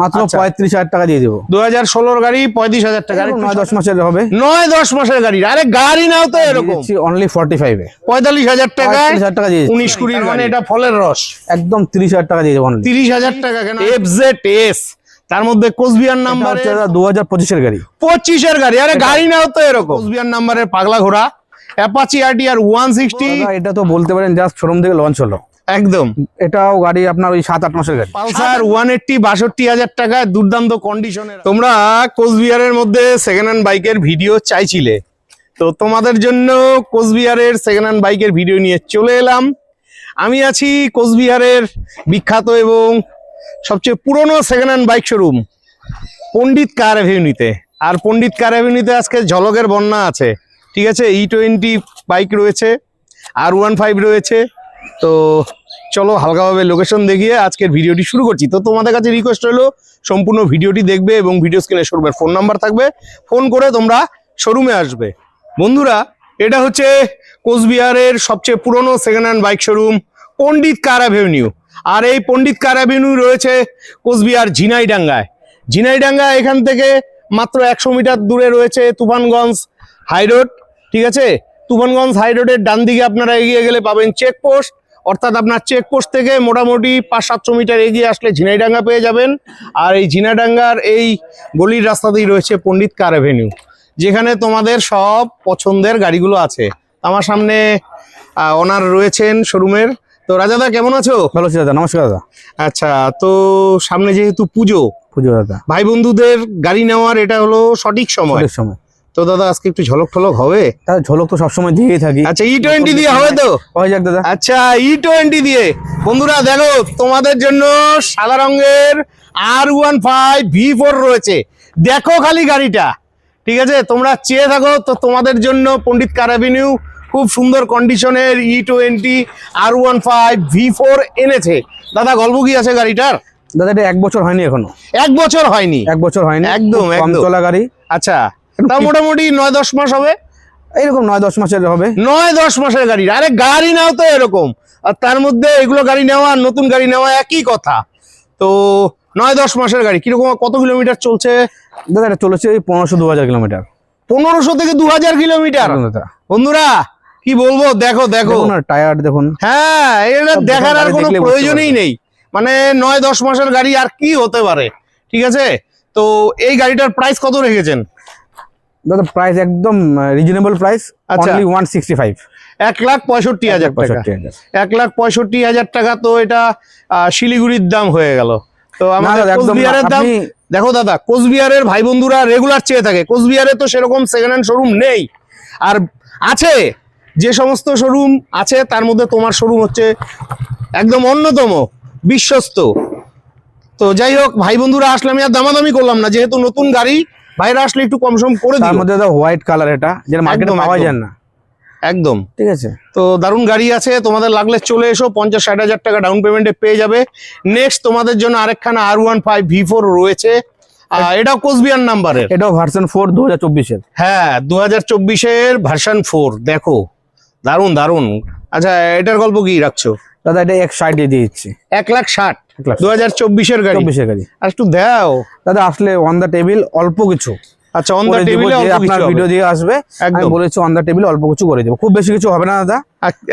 মাত্র 35,000 টাকা দিয়ে দেবো। 2016 গাড়ি 35,000 টাকা, 9-10 মাসের হবে। 9-10 মাসের গাড়ি। আরে গাড়ি নাও তো এরকম অনলি 45 এ 45,000 টাকা, 45,000 টাকা দিয়ে 19-20 মানে এটা ফলের রস। একদম 30,000 টাকা দিয়ে দেবো। 30,000 টাকা কেন? FZS, তার মধ্যে কোচবিহার নাম্বার 2025 এর গাড়ি, 25 এর গাড়ি। আরে গাড়ি নাও তো এরকম। কোচবিহার নাম্বারের পাগলা ঘোড়া অ্যাপাচি RTR 160। এটা তো বলতে পারেন জাস্ট শোরুম থেকে লঞ্চ হলো একদম। এটাও গাড়ি আপনার ওই 7-8 মাসের গাড়ি। পালসার 180 62,000 টাকায় দুর্দান্ত কন্ডিশনের। তোমরা কোচবিহারের মধ্যে সেকেন্ড হ্যান্ড বাইকের ভিডিও চাইছিলে, তো তোমাদের জন্য কোচবিহারের সেকেন্ড হ্যান্ড বাইকের ভিডিও নিয়ে চলে এলাম। আমি আছি কোচবিহারের বিখ্যাত এবং সবচেয়ে পুরনো সেকেন্ড হ্যান্ড বাইক শোরুম পণ্ডিত কার অ্যাভিনিউতে। আর পণ্ডিত কার অ্যাভিনিউতে আজকে ঝলকের বন্যা আছে, ঠিক আছে। E20 বাইক রয়েছে, R15 রয়েছে। তো চলো হালকাভাবে লোকেশন দেখিয়ে আজকের ভিডিওটি শুরু করছি। তো তোমাদের কাছে রিকোয়েস্ট হলো সম্পূর্ণ ভিডিওটি দেখবে এবং ভিডিও স্ক্রিনে শোরুমের ফোন নাম্বার থাকবে, ফোন করে তোমরা শোরুমে আসবে। বন্ধুরা, এটা হচ্ছে কোচবিহারের সবচেয়ে পুরনো সেকেন্ড হ্যান্ড বাইক শোরুম পণ্ডিত কার অ্যাভিনিউ। আর এই পণ্ডিত কার অ্যাভিনিউ রয়েছে কোচবিহার ঝিনাইডাঙ্গায়। ঝিনাইডাঙ্গা এখান থেকে মাত্র 100 মিটার দূরে রয়েছে তুফানগঞ্জ হাইরোড, ঠিক আছে। তুফানগঞ্জ হাইরোডের ডান দিকে আপনারা এগিয়ে গেলে পাবেন চেকপোস্ট, অর্থাৎ আপনার চেকপোস্ট থেকে মোটামুটি 500-700 মিটার এগিয়ে আসলে ঝিনাইডাঙ্গা পেয়ে যাবেন। আর এই ঝিনাইডাঙ্গার এই গলির রাস্তাতেই রয়েছে পণ্ডিত কার অ্যাভিনিউ, যেখানে তোমাদের সব পছন্দের গাড়িগুলো আছে। আমার সামনে ওনার রয়েছেন শোরুমের। তো রাজাদা কেমন আছো? ভালো আছি দাদা, নমস্কার দাদা। আচ্ছা, তো সামনে যেহেতু পুজো দাদা, ভাই বন্ধুদের গাড়ি নেওয়ার এটা হলো সঠিক সময়। তো দাদা আজকে একটু ঝলক ঠলক হবে? তাহলে ঝলক তো সবসময় দিয়েই থাকি। আচ্ছা, E20 দিয়ে হবে তো? হয়ে যাক দাদা। আচ্ছা, E20 দিয়ে। বন্ধুরা দেখো, তোমাদের জন্য সাদা রঙের R15 V4 রয়েছে। দেখো খালি গাড়িটা, ঠিক আছে। তোমরা চেয়ে থাকো তো তোমাদের জন্য পণ্ডিত কার অ্যাভিনিউ খুব সুন্দর কন্ডিশনের E20 R15 V4 এনেছে। দাদা গল্প কি আছে গাড়িটার? দাদা এটা 1 বছর হয়নি এখনো। 1 বছর হয়নি? 1 বছর হয়নি, একদম কম চলা গাড়ি। আচ্ছা, তা মোটামুটি 9-10 মাস হবে, এইরকম 9-10 মাসের হবে। 9-10 মাসের গাড়ি। আরে গাড়ি নাও তো এরকম। আর তার মধ্যে এগুলো গাড়ি নেওয়া নতুন গাড়ি নেওয়া একই কথা। তো 9-10 মাসের গাড়ি কিরকম, কত কিলোমিটার চলছে? দাদা এটা চলেছে 1500-2000 কিলোমিটার। 1500 থেকে 2000 কিলোমিটার। বন্ধুরা কি বলবো, দেখো দেখো টায়ার দেখুন। হ্যাঁ, এটা দেখার আর কোনো প্রয়োজনই নেই। মানে 9-10 মাসের গাড়ি আর কি হতে পারে, ঠিক আছে। তো এই গাড়িটার প্রাইস কত রেখেছেন? দাদা প্রাইস একদম রিজনেবল প্রাইস, অনলি 165। 1,65,000 টাকা। 1,65,000 টাকা। তো এটা শিলিগুড়ির দাম হয়ে গেল। তো আমাদের কোচবিহারের দাম দেখো দাদা, কোচবিহারের ভাই বন্ধুরা রেগুলার চেয়ে থাকে। কোচবিহারে তো সেরকম সেকেন্ড হ্যান্ড শোরুম নেই, আর আছে যে সমস্ত শোরুম আছে তার মধ্যে তোমার শোরুম হচ্ছে একদম অন্যতম বিশ্বস্ত। তো যাই হোক, ভাই বন্ধুরা আসলে আমি আর দামাদামি করলাম না, যেহেতু নতুন গাড়ি ভাইরা আসলে একটু কম সম করে দিই। তার মধ্যে দাদা হোয়াইট কালার, এটা যেটা মার্কেটে পাওয়া যায় না একদম, ঠিক আছে। তো দারুণ গাড়ি আছে, তোমাদের লাগলে চলে এসো। 50-60 টাকা ডাউন পেমেন্টে পেয়ে যাবে। নেক্সট তোমাদের জন্য আরেকখানা R15 V4 রয়েছে, এটাও কোচবিহার নাম্বারের, এটাও ভার্সন 4 2024 এর। হ্যাঁ, 2024 ভার্সন 4। দেখো দারুণ দারুণ। আচ্ছা, এটার গল্প কি রাখছো? দাদা এটা 160 দিয়ে দিচ্ছি। 1,60,000 2024 গাড়ি। 24 গাড়ি। আর একটু দাও দাদা, আসলে অন দা টেবিল অল্প কিছু। আচ্ছা, অন দা টেবিলে আপনার ভিডিও দিয়ে আসবে, আমি বলেছি অন দা টেবিল অল্প কিছু করে দেব, খুব বেশি কিছু হবে না দাদা।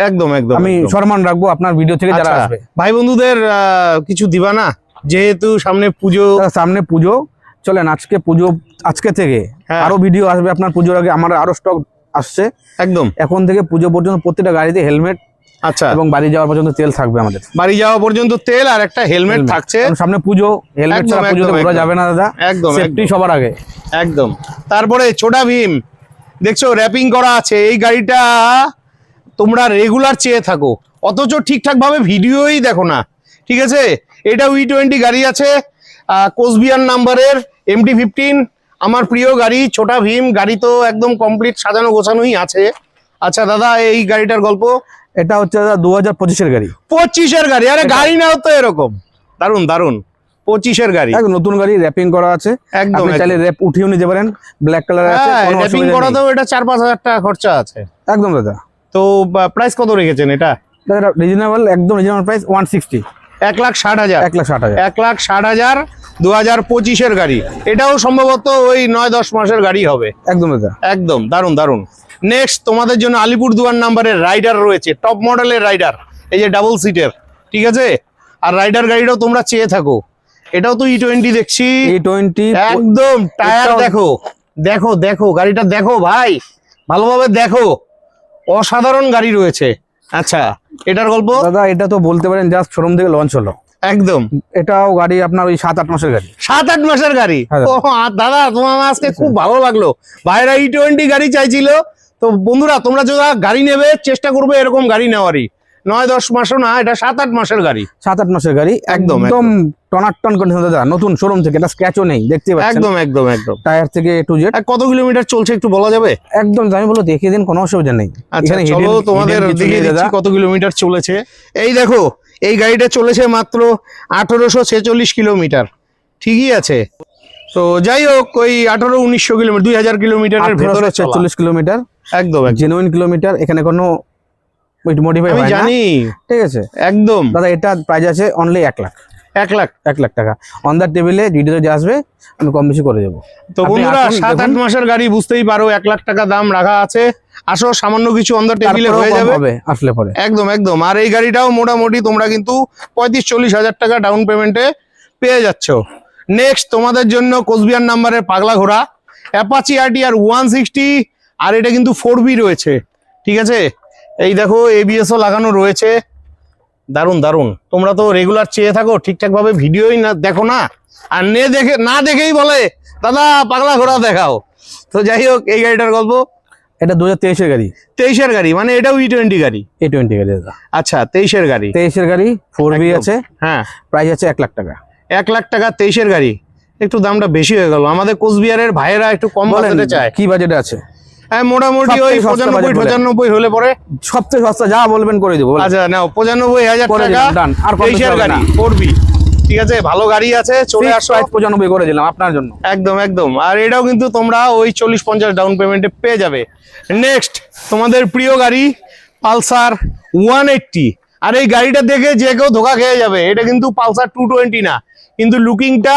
একদম একদম, আমি সম্মান রাখবো আপনার ভিডিও থেকে যারা আসবে। ভাই বন্ধুদের কিছু দিবা না, যেহেতু সামনে পুজো? সামনে পুজো, চলেন আজকে পুজো, আজকে থেকে আরো ভিডিও আসবে আপনার পুজোর আগে। আমার আরো স্টক আসছে একদম। এখন থেকে পুজো পর্যন্ত প্রত্যেকটা গাড়িতে হেলমেট, আচ্ছা, এবং বাড়ি যাওয়ার পর্যন্ত তেল থাকবে আমাদের। বাড়ি যাওয়া পর্যন্ত তেল আর একটা হেলমেট থাকছে। সামনে পুজো, হেলমেট ছাড়া পুজোতে ঘোরা যাবে না দাদা। একদম, সেফটি সবার আগে একদম। তারপরে ছোটা ভীম দেখছো র্যাপিং করা আছে। এই গাড়িটা তোমরা রেগুলার চেয়ে থাকো, অথচ ঠিকঠাক ভাবে ভিডিওই দেখো না, ঠিক আছে। এটা E20 গাড়ি আছে, কোচবিহার নাম্বারের MT-15, আমার প্রিয় গাড়ি ছোটা ভীম। গাড়ি তো একদম কমপ্লিট সাজানো গোছানোই আছে। আচ্ছা দাদা, এই গাড়িটার গল্প? এটা হচ্ছে দাদা 2025 এর গাড়ি। 25 এর গাড়ি? আরে গাড়ি নাও তো এরকম। দারুন দারুন, 25 এর গাড়ি, একদম নতুন গাড়ি, র‍্যাপিং করা আছে। একদম, আপনি চাইলে র‍্যাপ উঠিয়েও নিতে পারেন, ব্ল্যাক কালার আছে, কোনো র‍্যাপিং করাতেও এটা 4-5 হাজার টাকা খরচা আছে। একদম দাদা। তো প্রাইস কত রেখেছেন এটা? দাদা রিজনেবল, একদম রিজনেবল প্রাইস 160। 1,60,000 1,60,000 1,60,000 2025-এর গাড়ি। এটাও সম্ভবত ওই 9-10 মাসের গাড়ি হবে। একদম দাদা, একদম দারুন দারুন। নেক্সট তোমাদের জন্য আলিপুরদুয়ার নাম্বারের রাইডার রয়েছে, টপ মডেলের রাইডার, এই যে ডাবল সিটের, ঠিক আছে। আর রাইডার গাড়িটাও তোমরা চেয়ে থাকো। এটাও তো E20 দেখছি, E20 একদম টায়ার দেখো দেখো দেখো, গাড়িটা দেখো ভাই, ভালোভাবে দেখো, অসাধারণ গাড়ি রয়েছে। আচ্ছা, এটার গল্প দাদা, এটা তো বলতে পারেন জাস্ট শোরুম থেকে লঞ্চ হলো। একদম, এটাও গাড়ি আপনার ওই 7-8 মাসের গাড়ি। 7-8 মাসের গাড়ি। হ্যাঁ ও দাদা, তোমার আজকে খুব ভালো লাগলো, ভাইরা E20 গাড়ি চাইছিল। তো বন্ধুরা, তোমরা যারা গাড়ি নেবে চেষ্টা করবে এরকম গাড়ি নেওয়ারই। 9-10 মাসও না, এটা 7-8 মাসের গাড়ি। 7-8 মাসের গাড়ি, একদম, একদম টনাটন কন্ডিশন দাদা, নতুন শোরুম থেকে, এটা স্ক্র্যাচও নেই, দেখতে পাচ্ছেন। একদম একদম একদম। টায়ার থেকে A to Z। কত কিলোমিটার চলছে একটু বলা যাবে? একদম, আমি বলবো দেখিয়ে দিন, কোনো অসুবিধা নেই। আচ্ছা, এখানে চলো hidden- তোমাদের hidden কিছু দেখিয়ে নেই দাদা। দিচ্ছি কত কিলোমিটার চলেছে। এই দেখো, এই গাড়িটা চলেছে মাত্র 1846 কিলোমিটার, ঠিকই আছে। তো যাই হোক, ওই 1800-1900 কিলোমিটার, 2000 কিলোমিটারের ভেতরে চলা। 1846 কিলোমিটার, একদম একদম। জেনুইন কিলোমিটার, এখানে কোনো মডিফাই আমি হয় না, জানি, ঠিক আছে একদম। দাদা। এটা প্রাইস আছে অনলি 1 লাখ, 1 লাখ 1 লাখ টাকা। অন দ্য টেবিলে ভিডিওতে যে আসবে আমি কম বেশি করে দেবো। তো আপনি বন্ধুরা, আসুন, 7-8 দেখুন। মাসের গাড়ি, বুঝতেই পারো 1 লাখ টাকা দাম রাখা আছে। আসো, সামান্য কিছু অন দ্য টেবিলে তারপরেও হয়ে কম যাবে হবে আসলে পরে। একদম একদম। আর এই গাড়িটাও মোটামুটি তোমরা কিন্তু 35-40 হাজার টাকা ডাউন পেমেন্টে পেয়ে যাচ্ছ। নেক্সট তোমাদের জন্য কোচবিহার নাম্বারের পাগলা ঘোড়া অ্যাপাচি RTR 160, আর এটা কিন্তু 4B রয়েছে, ঠিক আছে। এই দেখো, ABS-ও লাগানো রয়েছে, দারুন দারুন। তোমরা তো রেগুলার চেয়ে থাকো, ঠিকঠাক ভাবে ভিডিওই না দেখো না, আর না দেখেই বলে দাদা পাগলা ঘোড়া দেখাও। তো যাই হোক, এই গাড়িটার গল্প। এটা 2023-এর গাড়ি। 23-এর গাড়ি, মানে এটাও E20 গাড়ি। A20 গাড়ি দাদা। আচ্ছা, 23-এর গাড়ি। 23-এর গাড়ি, 4B একদম। আছে, হ্যাঁ, প্রাইস আছে 1 লাখ টাকা। 1 লাখ টাকা 23-এর গাড়ি, একটু দামটা বেশি হয়ে গেল। আমাদের কোচবিহারের ভাইয়েরা একটু কম বলেন বাজেটে চায়। কি বাজেটে আছে? হ্যাঁ, মোটামুটি ওই সবথেকে সস্তা budget 95-95 হলে পরে। সবচেয়ে সস্তা যা বলবেন করে দেবো। আচ্ছা, নাও 95,000 করে টাকা, দিলাম, done। আর কম বেশি 23-এর হবে গাড়ি, না। 4B, ঠিক আছে। ভালো গাড়ি আছে, চলে আসো। 95 করে দিলাম আপনার জন্য। একদম একদম। আর এটাও কিন্তু তোমরা ওই 40-50 ডাউন পেমেন্টে পেয়ে যাবে। নেক্সট তোমাদের প্রিয় গাড়ি পালসার 180। আর এই গাড়িটা দেখে যে কেউ ধোকা খেয়ে যাবে, এটা কিন্তু পালসার 220 না, কিন্তু লুকিংটা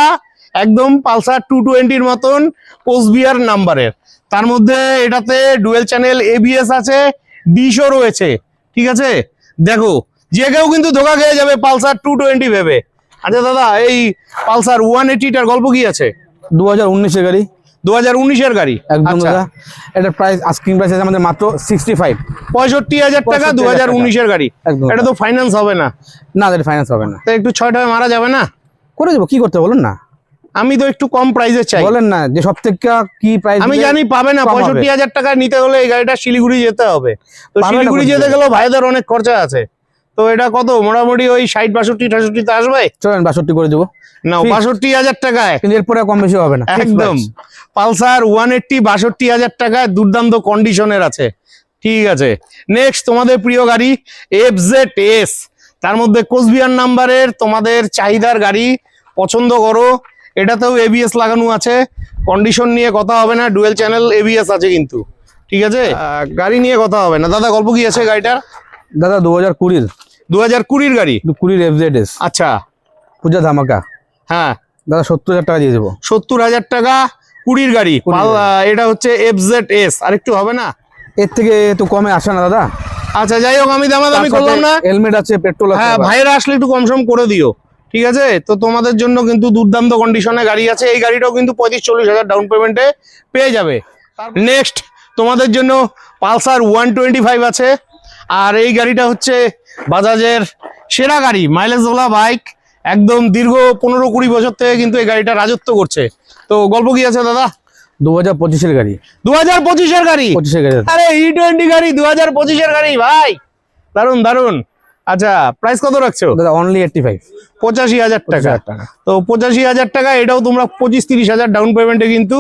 একদম পালসার 220-র মতন কোচবিহার নাম্বারের। তার মধ্যে এটাতে ডুয়েল চ্যানেল ABS আছে, ডিশও রয়েছে, ঠিক আছে। দেখো, যে কেউ কিন্তু ধোকা খেয়ে যাবে পালসার 220 ভেবে। আচ্ছা দাদা, এই পালসার 180-টার গল্প কি আছে? 2019-এর গাড়ি, 2019-এর গাড়ি, একদম আচ্ছা। দাদা। এটা প্রাইস আস্কিং প্রাইস আছে আমাদের মাত্র 65। 65,000 টাকা, 2019-এর গাড়ি। একদম। এটা তো ফাইন্যান্স হবে না? না, এটা ফাইন্যান্স হবে না। তো একটু 6 টাকা মারা যাবে না? করে দেবো, কি করতে হবে বলুন না। আমি তো একটু কম প্রাইসে চাই। বলেন না যে সব থেকে কি প্রাইস। আমি জানি পাবে না, 65,000 টাকা নিতে হলে এই গাড়িটা শিলিগুড়ি যেতে হবে। তো পাবে না শিলিগুড়ি কোথায় যেতে যাবে? গেলেও ভাইদের অনেক খরচা আছে। তো এটা কত, মোটামুটি ওই 60-62-63-তে আসবে। চলেন 62 করে দেবো, না, Fix। 62,000 টাকায় কিন্তু এরপরে কম বেশি হবে না। Fixed একদম। price। পালসার 180 62,000 টাকায় দুর্দান্ত কন্ডিশনের আছে, ঠিক আছে। নেক্সট তোমাদের প্রিয় গাড়ি FZS, তার মধ্যে কোচবিহার নাম্বারের তোমাদের চাহিদার গাড়ি, পছন্দ করো। এটাতেও ABS লাগানো আছে, কন্ডিশন নিয়ে কথা হবে না, ডুয়েল চ্যানেল ABS আছে কিন্তু, ঠিক আছে। গাড়ি নিয়ে কথা হবে না। দাদা, গল্প কি আছে গাড়িটার? দাদা 2020-র 2020-র গাড়ি, 20 FZS, আচ্ছা। পূজা ধামাকা। হ্যাঁ, দাদা 70,000 টাকা দিয়ে দেবো। 70,000 টাকা 20-র গাড়ি। 20 এটা হচ্ছে FZS, আর একটু হবে না? এর থেকে তো কমে আসে না দাদা। আচ্ছা, যাই হোক, আমি দামাদামি করলাম না। হেলমেট আছে, পেট্রোল আছে। হ্যাঁ, ভাইরা আসলে একটু কমসম করে দিও, ঠিক আছে। তো তোমাদের জন্য কিন্তু দুর্দান্ত কন্ডিশনে গাড়ি আছে। এই গাড়িটাও কিন্তু 35-40 হাজার ডাউন পেমেন্টে পেয়ে যাবে। নেক্সট তোমাদের জন্য পালসার 125 আছে। আর এই গাড়িটা হচ্ছে বাজাজের সেরা গাড়ি, মাইলেজওয়ালা বাইক, একদম দীর্ঘ 15-20 বছর থেকে কিন্তু এই গাড়িটা রাজত্ব করছে। তো গল্প কি আছে দাদা? 2025-এর গাড়ি। 2025-এর গাড়ি? 25-এর গাড়ি দাদা। আরে E20 গাড়ি, 2025-এর গাড়ি ভাই, দারুন দারুন। আচ্ছা, প্রাইস কত রাখছো? দাদা অনলি 85। 85,000 টাকা। 85,000 টাকা তো 85,000 টাকা, এটাও তোমরা 25-30 হাজার ডাউন পেমেন্টে কিন্তু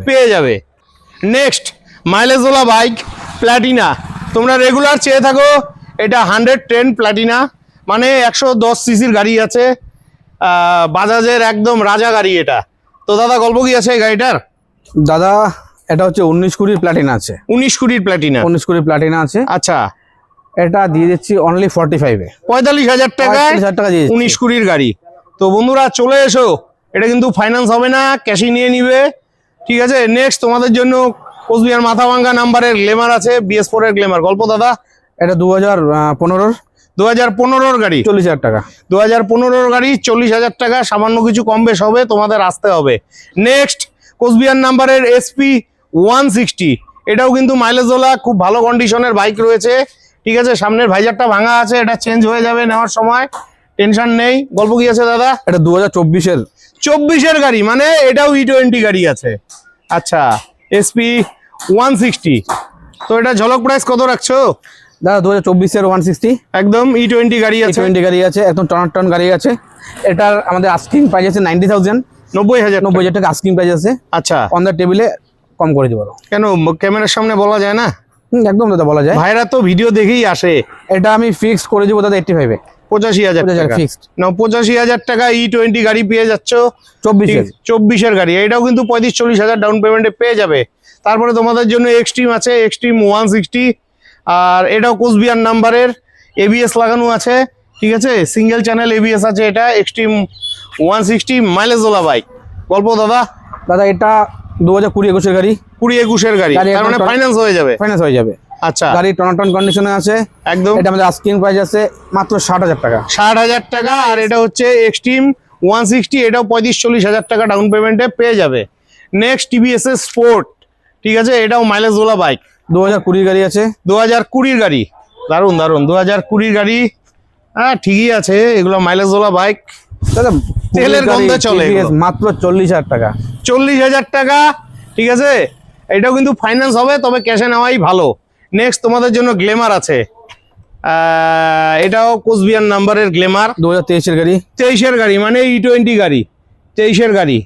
পেয়ে যাবে। নেক্সট মাইলেজওয়ালা বাইক প্ল্যাটিনা, তোমরা রেগুলার চেয়ে থাকো। এটা 110 প্ল্যাটিনা, মানে 110 সিসির গাড়ি আছে, বাজাজের একদম রাজা গাড়ি এটা। তো দাদা, গল্প কি আছে এই গাড়িটার? দাদা এটা হচ্ছে 19-20 প্লাটিনা আছে। 19-20 প্ল্যাটিনা, 19-20 প্লাটিনা আছে। আচ্ছা। এটা দিয়ে দিচ্ছি অনলি 45-এ, 45,000 টাকায় 45,000 টাকা দিয়ে 19-20 গাড়ি। তো বন্ধুরা চলে এসো, এটা কিন্তু ফাইন্যান্স হবে না, ক্যাশই নিয়ে নিবে, ঠিক আছে। নেক্সট তোমাদের জন্য কোচবিহার মাথাভাঙ্গা নাম্বারের গ্ল্যামার আছে, BS4 এর গ্ল্যামার। গল্প দাদা, এটা 2015-র গাড়ি, 40,000 টাকা। 2015-র গাড়ি, 40,000 টাকা। সামান্য কিছু কম বেশ হবে, তোমাদের আসতে হবে। নেক্সট কোচবিহার নাম্বারের SP 160, এটাও কিন্তু মাইলেজওয়ালা, খুব ভালো কন্ডিশনের বাইক রয়েছে, ঠিক আছে। সামনের ভাইজারটা ভাঙা আছে, এটা চেঞ্জ হয়ে যাবে নেওয়ার সময়, টেনশন নেই। গল্প কি আছে দাদা? এটা 2024-এর গাড়ি, মানে এটাও E20 গাড়ি আছে। আচ্ছা, SP 160, তো এটা ঝলক প্রাইস কত রাখছো দাদা? 2024-এর 160, একদম E20 গাড়ি আছে, 20 গাড়ি আছে, একদম টন গাড়ি আছে। এটার আমাদের আস্কিং প্রাইস আছে 90,000, 90,000 টাকা আস্কিং প্রাইস আছে। আচ্ছা, অন দ্য টেবিলে কম করে দিতে পারো। কেন ক্যামেরার সামনে বলা যায় না? একদম দাদা বলা যায়, ভাইরা তো ভিডিও দেখেই আসে। এটা আমি ফিক্সড করে দিব দাদা 85-এ, 85,000 টাকা ফিক্সড। না, 85,000 টাকা E20 গাড়ি পেয়ে যাচ্ছ, 24-এর গাড়ি। এটাও কিন্তু 35-40,000 ডাউন পেমেন্টে পেয়ে যাবে। তারপরে তোমাদের জন্য এক্সট্রিম আছে, এক্সট্রিম 160, আর এটাও কোচবিহার নাম্বারের, ABS লাগানো আছে, ঠিক আছে, সিঙ্গেল চ্যানেল ABS আছে। এটা এক্সট্রিম 160 মাইলেজওয়ালা বাইক। গল্প দাদা, এটা 2020-21-এর গাড়ি, 20-21-এর গাড়ি, তার মানে ফাইন্যান্স হয়ে যাবে, ফাইন্যান্স হয়ে যাবে। আচ্ছা, গাড়ি টন কন্ডিশনে আছে একদম। এটা আমাদের আস্কিং প্রাইস আছে মাত্র 60,000 টাকা, 60,000 টাকা। আর এটা হচ্ছে এক্সট্রিম 160, এটাও 35-40,000 টাকা ডাউন পেমেন্টে পেয়ে যাবে। নেক্সট TVS স্পোর্ট, ঠিক আছে, এটাও মাইলেজওয়ালা বাইক, 2020 গাড়ি আছে, 2020 গাড়ি, দারুন 2020 গাড়ি। হ্যাঁ ঠিকই আছে, এগুলো মাইলেজওয়ালা বাইক, দাদা তেলের গন্ধে চলে, মাত্র 40,000 টাকা, 40,000 টাকা, ঠিক আছে। এটাও কিন্তু ফাইন্যান্স হবে, তবে ক্যাশে নেওয়াই ভালো। নেক্সট তোমাদের জন্য গ্ল্যামার আছে, এটাও কোচবিহার নাম্বারের গ্ল্যামার, 2023-এর গাড়ি, 23-এর গাড়ি, মানে E20 গাড়ি, 23-এর গাড়ি।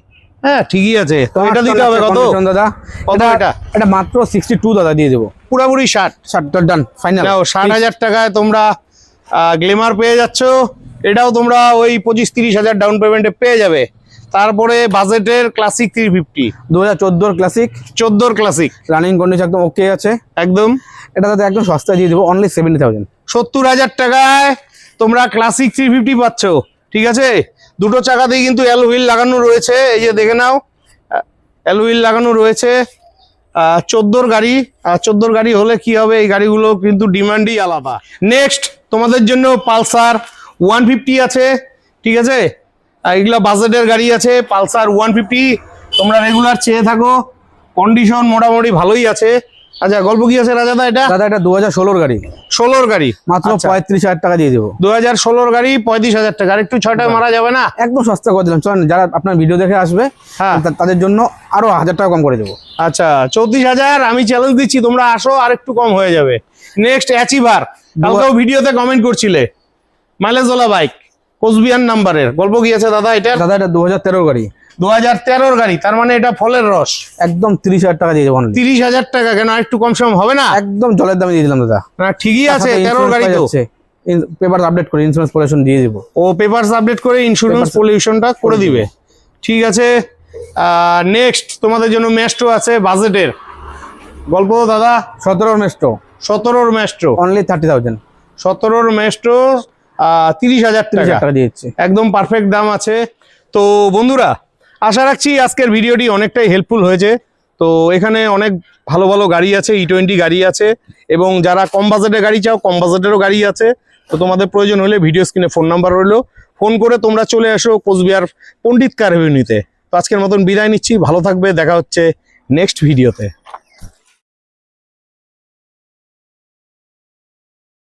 হ্যাঁ ঠিকই আছে। তো এটা দিতে হবে কত দাদা? কত এটা? এটা মাত্র 62 দাদা দিয়ে দেবো, পুরোপুরি 60 ডান ফাইনাল। 60,000 টাকায় তোমরা গ্ল্যামার পেয়ে যাচ্ছ। এটাও তোমরা ওই 25-30,000 ডাউন পেমেন্টে পেয়ে যাবে। তারপরে বাজেটের ক্লাসিক 350, 2014-এর ক্লাসিক, 14-র ক্লাসিক, রানিং কন্ডিশন একদম ওকে আছে, একদম। এটা দাদা একদম সস্তায় দিয়ে দেবো, অনলি 70,000, 70,000 টাকায় তোমরা ক্লাসিক 350 পাচ্ছ, ঠিক আছে। দুটো চাকাতেই কিন্তু অ্যাল হুইল লাগানো রয়েছে, এই যে দেখে নাও, অ্যাল হুইল লাগানো রয়েছে। 14-র গাড়ি, 14-র গাড়ি হলে কি হবে, এই গাড়িগুলো কিন্তু ডিমান্ডই আলাদা। নেক্সট তোমাদের জন্য পালসার 150 আছে, ঠিক আছে। এগুলা বাজেটের গাড়ি আছে, পালসার 150 তোমরা রেগুলার চেয়ে থাকো, কন্ডিশন মোটামুটি ভালোই আছে। আচ্ছা, গল্প কি আছে রাজাদা? এটা দাদা এটা 2016-র গাড়ি, 16-র গাড়ি, মাত্র 35,000 টাকা দিয়ে দেবো। 2016-র গাড়ি, 35,000 টাকা। আর একটু 6টায় মারা যাবে না? একদম সস্তা করে দিলাম, চলেন যারা আপনার ভিডিও দেখে আসবে তাদের জন্য আরো 1,000 টাকা কম করে দেবো। আচ্ছা, 34,000 আমি চ্যালেঞ্জ দিচ্ছি, তোমরা আসো, আর একটু কম হয়ে যাবে। নেক্সট অ্যাচিভার, কালকেও ভিডিওতে কমেন্ট করছিলে, মাইলেজওয়ালা বাইক, কোচবিহার নাম্বারের। গল্প কি আছে দাদা? এটা 2013-র গাড়ি, 2013-র গাড়ি, তার মানে এটা ফলের রস, একদম 30,000 টাকা দিয়ে দেবো। 30,000 টাকা কেন? আর একটু কম সম হবে না? একদম জলের দামে দিয়ে দিলাম দাদা। না ঠিকই আছে, 13-র গাড়ি তো। পেপার আপডেট করে ইন্স্যুরেন্স পলিউশন দিয়ে দিব। ও পেপারস আপডেট করে ইন্স্যুরেন্স পলিউশনটা করে দিবে, ঠিক আছে। নেক্সট তোমাদের জন্য মেস্ট্রো আছে বাজেটের। গল্প দাদা? 17-র মেস্ট্রো, 17-র মেস্ট্রো, অনলি 30,000, 17-র মেস্ট্রো 30,000 টাকা দিয়েছে, একদম পারফেক্ট দাম আছে। তো বন্ধুরা, আশা রাখছি আজকের ভিডিওটি অনেকটাই হেল্পফুল হয়েছে। তো এখানে অনেক ভালো ভালো গাড়ি আছে, E20 গাড়ি আছে, এবং যারা কম বাজেটের গাড়ি চাও, কম বাজেটেরও গাড়ি আছে। তো তোমাদের প্রয়োজন হলে ভিডিও স্ক্রিনে ফোন নাম্বার রইলো, ফোন করে তোমরা চলে এসো কোচবিহার পণ্ডিত কার এভিনিউতে। তো আজকের মতন বিদায় নিচ্ছি, ভালো থাকবে, দেখা হচ্ছে নেক্সট ভিডিওতে।